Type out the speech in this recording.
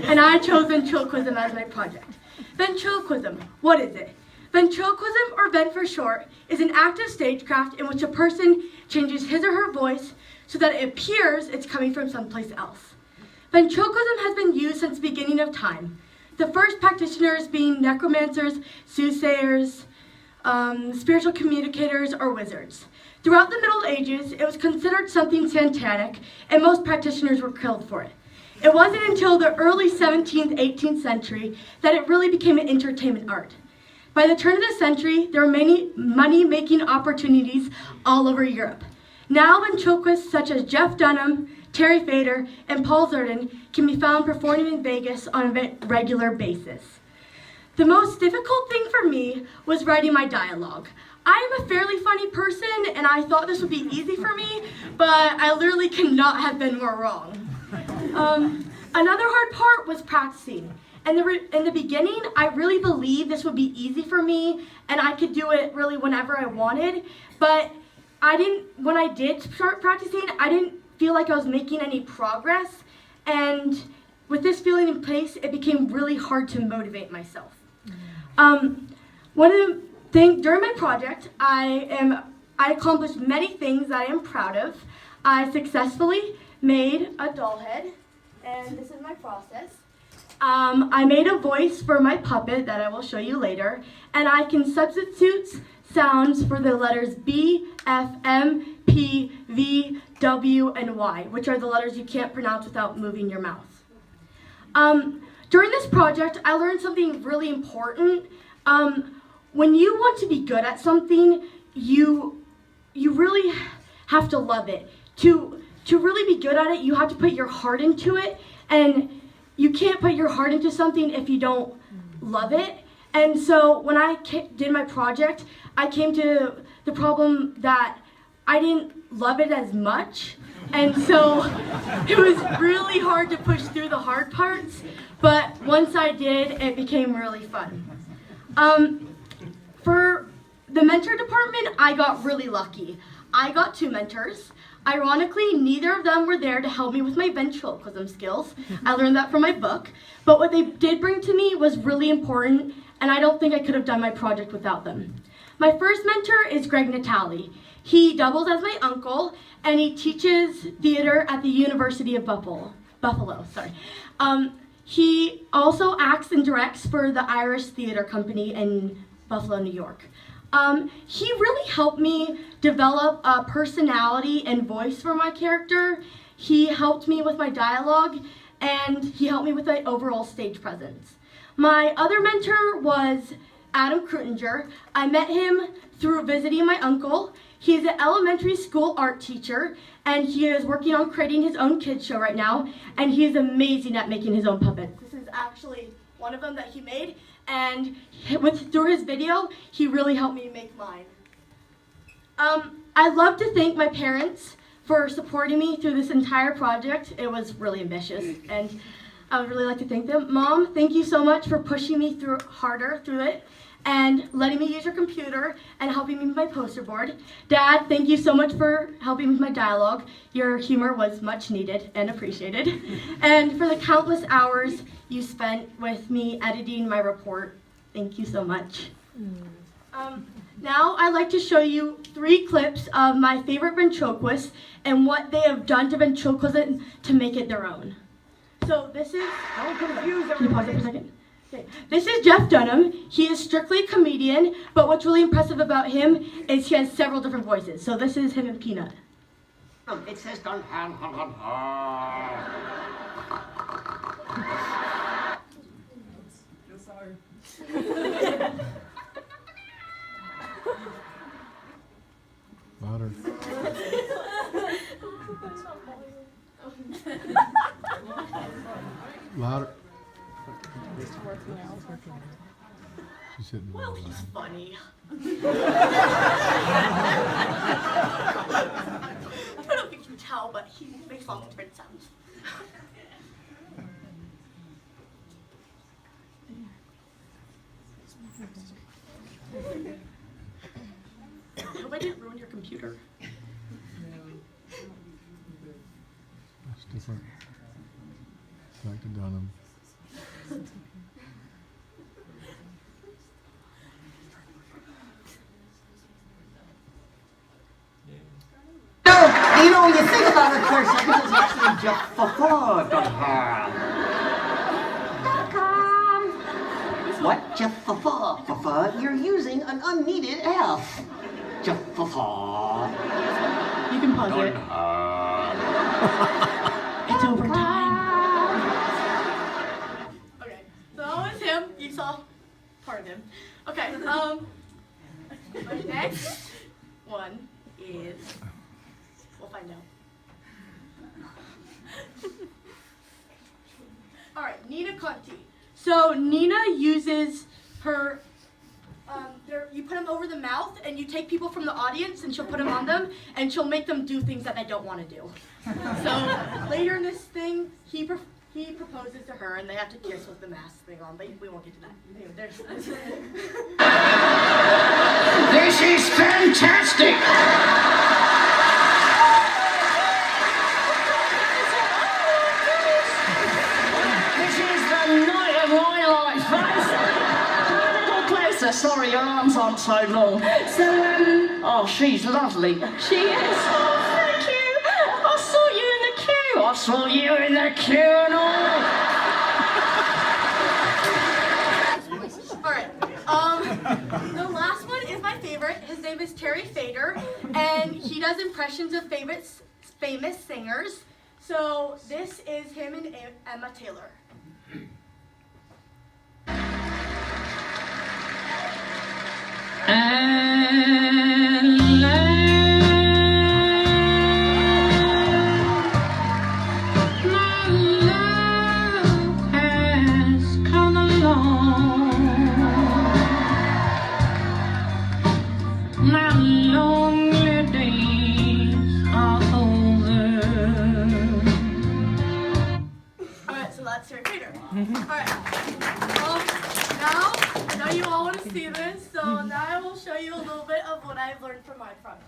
and I chose ventriloquism as my project. Ventriloquism, what is it? Ventriloquism, or vent for short, is an active stagecraft in which a person changes his or her voice so that it appears it's coming from someplace else. Ventriloquism has been used since the beginning of time. The first practitioners being necromancers, soothsayers, spiritual communicators, or wizards. Throughout the Middle Ages, it was considered something satanic, and most practitioners were killed for it. It wasn't until the early 17th, 18th century that it really became an entertainment art. By the turn of the century, there were many money-making opportunities all over Europe. Now, ventriloquists such as Jeff Dunham, Terry Fader, and Paul Zerden can be found performing in Vegas on a regular basis. The most difficult thing for me was writing my dialogue. I am a fairly funny person, and I thought this would be easy for me, but I literally cannot have been more wrong. Another hard part was practicing. In the beginning, I really believed this would be easy for me, and I could do it really whenever I wanted, but when I did start practicing, I didn't feel like I was making any progress, and with this feeling in place, it became really hard to motivate myself. During my project, I accomplished many things that I am proud of. I successfully made a doll head, and this is my process. I made a voice for my puppet that I will show you later, and I can substitute sounds for the letters B, F, M, P, V, W, and Y, which are the letters you can't pronounce without moving your mouth. During this project, I learned something really important. When you want to be good at something, you really have to love it. To really be good at it, you have to put your heart into it, and you can't put your heart into something if you don't love it. And so when I did my project, I came to the problem that I didn't love it as much. And so it was really hard to push through the hard parts, but once I did, it became really fun. For the mentor department, I got really lucky. I got 2 mentors. Ironically, neither of them were there to help me with my ventriloquism skills. I learned that from my book. But what they did bring to me was really important, and I don't think I could have done my project without them. My first mentor is Greg Natali. He doubles as my uncle, and he teaches theater at the University of Buffalo. He also acts and directs for the Irish Theater Company in Buffalo, New York. He really helped me develop a personality and voice for my character. He helped me with my dialogue, and he helped me with my overall stage presence. My other mentor was Adam Krutinger. I met him through visiting my uncle. He is an elementary school art teacher, and he is working on creating his own kids show right now, and he is amazing at making his own puppets. This is actually one of them that he made, and through his video, he really helped me make mine. I'd love to thank my parents for supporting me through this entire project. It was really ambitious, and I would really like to thank them. Mom, thank you so much for pushing me harder through it, and letting me use your computer and helping me with my poster board. Dad, thank you so much for helping with my dialogue. Your humor was much needed and appreciated. And for the countless hours you spent with me editing my report, thank you so much. Now I'd like to show you 3 clips of my favorite ventriloquists and what they have done to ventriloquism to make it their own. So this is, can you pause it for a second? Okay. This is Jeff Dunham. He is strictly a comedian, but what's really impressive about him is he has several different voices. So this is him and Peanut. It says don't sorry. Louder. Louder. She's hitting Well, he's funny. I don't know if you can tell, but he makes all different sounds. I hope I didn't ruin your computer. That's different. Back to Dunham. No, you know, when you think about it for a second, it's actually Jaffa. What? Jaffa? You're using an unneeded F. Jaffa. You can pause it. It's overtime. Okay, so that was him. You saw part of him. Okay, the next one is, we'll find out. All right, Nina Conti. So Nina uses her, you put them over the mouth and you take people from the audience and she'll put them on them and she'll make them do things that they don't want to do. So later in this thing, he proposes to her and they have to kiss with the mask thing on, but we won't get to that. Anyway, This is fantastic! This is the night of my life, folks. Come a little closer. Sorry, your arms aren't so long. So, oh, she's lovely. She is. Oh, thank you. I saw you in the queue. I saw you in the queue and all. All right. The last one is my favorite. His name is Terry Fader, and he does impressions of famous singers. So this is him and Emma Taylor. My lonely days are over. Alright, so that's Terry Fader. Alright. Now, I know you all want to see this, so now I will show you a little bit of what I've learned from my project.